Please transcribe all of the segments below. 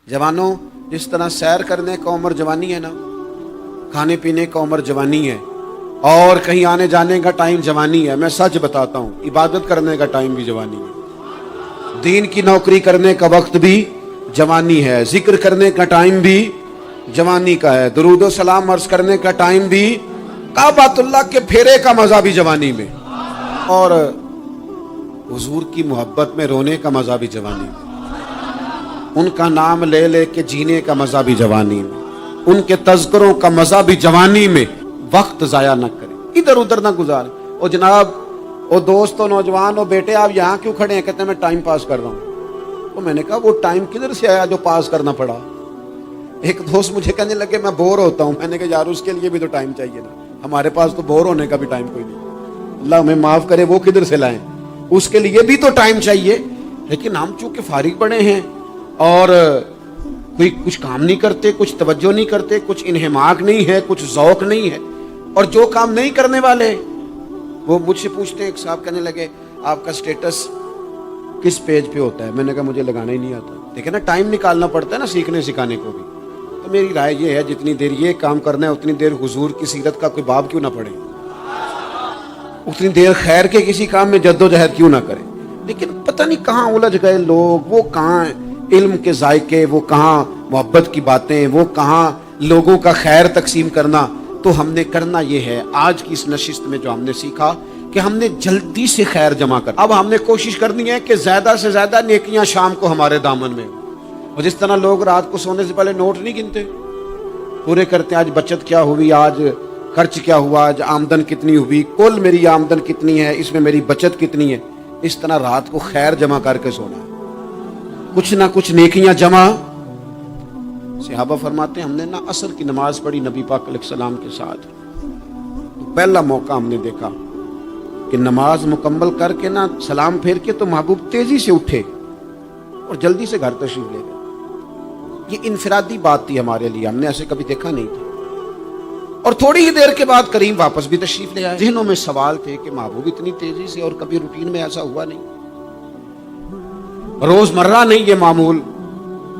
जवानों, जिस तरह सैर करने का उम्र जवानी है ना, खाने पीने का उम्र जवानी है, और कहीं आने जाने का टाइम जवानी है। मैं सच बताता हूँ, इबादत करने का टाइम भी जवानी है, दीन की नौकरी करने का वक्त भी जवानी है, जिक्र करने का टाइम भी जवानी का है, दुरूद सलाम अर्ज करने का टाइम भी, काबातुल्लाह के फेरे का मजा भी जवानी में, और हुजूर की मोहब्बत में रोने का मजा भी जवानी में, उनका नाम ले ले के जीने का मजा भी जवानी में, उनके तज़किरों का मजा भी जवानी में। वक्त जाया न करें, इधर उधर ना गुजारें। ओ जनाब, ओ दोस्त, ओ नौजवान, ओ बेटे, आप यहाँ क्यों खड़े हैं? कहते हैं मैं टाइम पास कर रहा हूँ। तो मैंने कहा वो टाइम किधर से आया जो पास करना पड़ा? एक दोस्त मुझे कहने लगे मैं बोर होता हूँ। मैंने कहा यार उसके लिए भी तो टाइम चाहिए ना, हमारे पास तो बोर होने का भी टाइम कोई नहीं। अल्लाह हमें माफ करे, वो किधर से लाएं? उसके लिए भी तो टाइम चाहिए। लेकिन हम चूंकि फारिग पड़े हैं और कोई कुछ काम नहीं करते, कुछ तवज्जो नहीं करते, कुछ इन्हिमाक नहीं है, कुछ ज़ौक नहीं है, और जो काम नहीं करने वाले वो मुझसे पूछते हैं। एक साहब कहने लगे आपका स्टेटस किस पेज पे होता है? मैंने कहा मुझे लगाना ही नहीं आता। देखिए ना, टाइम निकालना पड़ता है ना सीखने सिखाने को भी। तो मेरी राय ये है, जितनी देर ये काम करना है उतनी देर हुजूर की सीरत का कोई बाब क्यों ना पढ़े, उतनी देर खैर के किसी काम में जद्दोजहद क्यों ना करें। लेकिन पता नहीं कहाँ उलझ गए लोग, वो कहाँ इल्म के जायके, वो कहाँ मोहब्बत की बातें, वो कहाँ लोगों का खैर तकसीम करना। तो हमने करना ये है, आज की इस नशिस्त में जो हमने सीखा कि हमने जल्दी से खैर जमा कर, अब हमने कोशिश करनी है कि ज्यादा से ज्यादा नेकियां शाम को हमारे दामन में हो। और जिस तरह लोग रात को सोने से पहले नोट नहीं गिनते, पूरे करते हैं आज बचत क्या हुई, आज खर्च क्या हुआ, आज आमदन कितनी हुई, कुल मेरी आमदन कितनी है, इसमें मेरी बचत कितनी है। इस तरह रात को खैर जमा करके सोना, कुछ ना कुछ नेकियां जमा। सहाबा फरमाते हैं हमने ना असर की नमाज पढ़ी नबी पाक अलैहिस्सलाम के साथ, तो पहला मौका हमने देखा कि नमाज मुकम्मल करके ना सलाम फेर के तो महबूब तेजी से उठे और जल्दी से घर तशरीफ ले गए। ये इनफरादी बात थी हमारे लिए, हमने ऐसे कभी देखा नहीं था। और थोड़ी ही देर के बाद करीम वापस भी तशरीफ ले आए। ज़हनों में सवाल थे कि महबूब इतनी तेजी से, और कभी रूटीन में ऐसा हुआ नहीं, रोजमर्रा नहीं ये मामूल,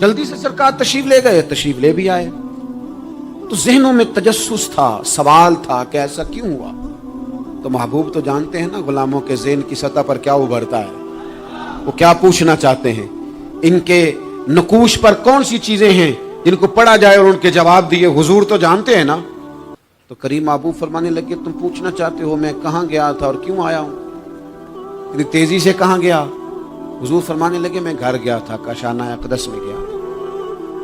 जल्दी से सरकार तशरीफ ले गए, तशरीफ ले भी आए। तो ज़हनों में तजस्सुस था, सवाल था कि ऐसा क्यों हुआ। तो महबूब तो जानते हैं ना गुलामों के ज़हन की सतह पर क्या उभरता है, वो क्या पूछना चाहते हैं, इनके नकूश पर कौन सी चीजें हैं जिनको पढ़ा जाए और उनके जवाब दिए। हुजूर तो जानते हैं ना। तो करीम महबूब फरमाने लगे तुम पूछना चाहते हो मैं कहाँ गया था और क्यों आया हूँ, इतनी तेजी से कहाँ गया? हुजूर फरमाने लगे मैं घर गया था, काशाना अक़दस में गया,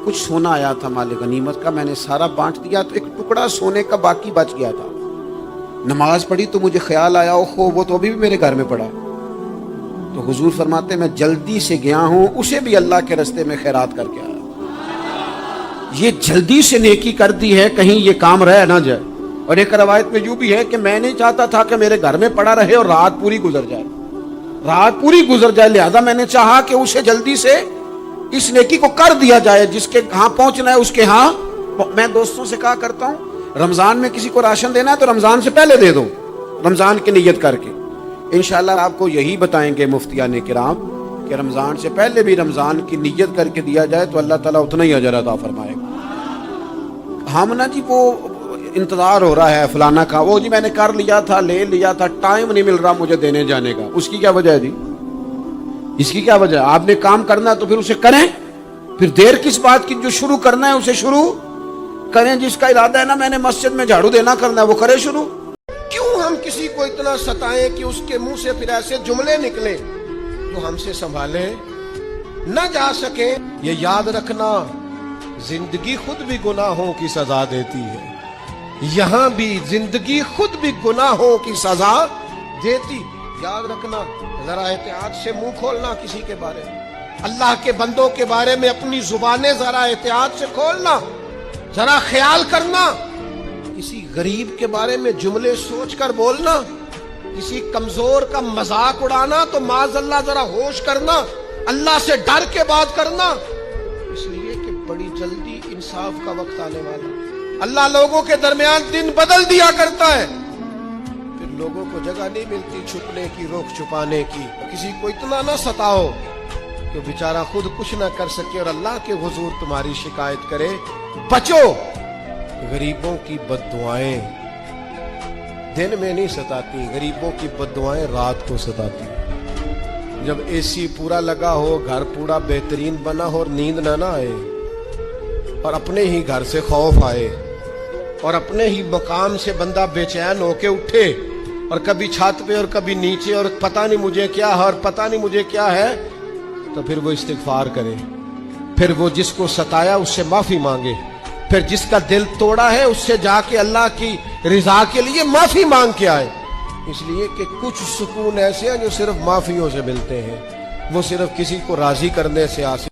कुछ सोना आया था माले गनीमत का, मैंने सारा बांट दिया, तो एक टुकड़ा सोने का बाकी बच गया था। नमाज पढ़ी तो मुझे ख्याल आया ओहो वो तो अभी भी मेरे घर में पड़ा। तो हुजूर फरमाते मैं जल्दी से गया हूं, उसे भी अल्लाह के रास्ते में खैरात करके आया। ये जल्दी से नेकी कर दी है, कहीं ये काम रह ना जाए। और एक रवायत में यूं भी है कि मैं नहीं चाहता था कि मेरे घर में पड़ा रहे और रात पूरी गुजर जाए, रात पूरी गुजर जाए, लिहाजा मैंने चाहा कि उसे जल्दी से इस नेकी को कर दिया जाए, जिसके यहाँ पहुंचना है उसके यहाँ। मैं दोस्तों से कहा करता हूँ रमजान में किसी को राशन देना है तो रमजान से पहले दे दो, रमजान की नियत करके। इंशाअल्लाह आपको यही बताएंगे मुफ्तियाने किराम कि रमजान से पहले भी रमजान की नियत करके दिया जाए तो अल्लाह ताला उतना ही अजर अता फरमाएगा। हम ना जी वो इंतजार हो रहा है फलाना का, वो जी मैंने कर लिया था, ले लिया था, टाइम नहीं मिल रहा मुझे देने जाने का। उसकी क्या वजह है जी, इसकी क्या वजह है? आपने काम करना है तो फिर उसे करें, फिर देर किस बात की? जो शुरू करना है उसे शुरू करें। जिसका इरादा है ना मैंने मस्जिद में झाड़ू देना करना है वो करे शुरू। क्यों हम किसी को इतना सताएं कि उसके मुंह से फिर ऐसे जुमले निकले जो हमसे संभाले न जा सके। ये याद रखना जिंदगी खुद भी गुनाहों की सजा देती है, यहाँ भी जिंदगी खुद भी गुनाहों की सजा देती। याद रखना, जरा एहतियात से मुंह खोलना किसी के बारे में, अल्लाह के बंदों के बारे में अपनी जुबानें जरा एहतियात से खोलना, जरा ख्याल करना। किसी गरीब के बारे में जुमले सोचकर बोलना, किसी कमजोर का मजाक उड़ाना तो माज़अल्लाह जरा होश करना, अल्लाह से डर के बात करना, इसलिए कि बड़ी जल्दी इंसाफ का वक्त आने वाला। अल्लाह लोगों के दरमियान दिन बदल दिया करता है, फिर लोगों को जगह नहीं मिलती छुपने की, रोक छुपाने की। किसी को इतना ना सताओ کہ بیچارہ خود کچھ نہ کر سکے اور اللہ کے حضور تمہاری شکایت کرے. بچو. غریبوں کی بد دعائیں دن میں نہیں ستاتی، غریبوں کی بد دعائیں رات کو ستاتی. جب اے سی پورا لگا ہو، گھر پورا بہترین بنا ہو اور نیند نہ آئے اور اپنے ہی گھر سے خوف آئے اور اپنے ہی مقام سے بندہ بے چین ہو کے اٹھے اور کبھی چھت پہ اور کبھی نیچے اور پتہ نہیں مجھے کیا ہے اور پتہ نہیں مجھے کیا ہے، تو پھر وہ استغفار کرے. پھر وہ جس کو ستایا اس سے معافی مانگے. پھر جس کا دل توڑا ہے اس سے جا کے اللہ کی رضا کے لیے معافی مانگ کے آئے. اس لیے کہ کچھ سکون ایسے ہیں جو صرف معافیوں سے ملتے ہیں، وہ صرف کسی کو راضی کرنے سے حاصل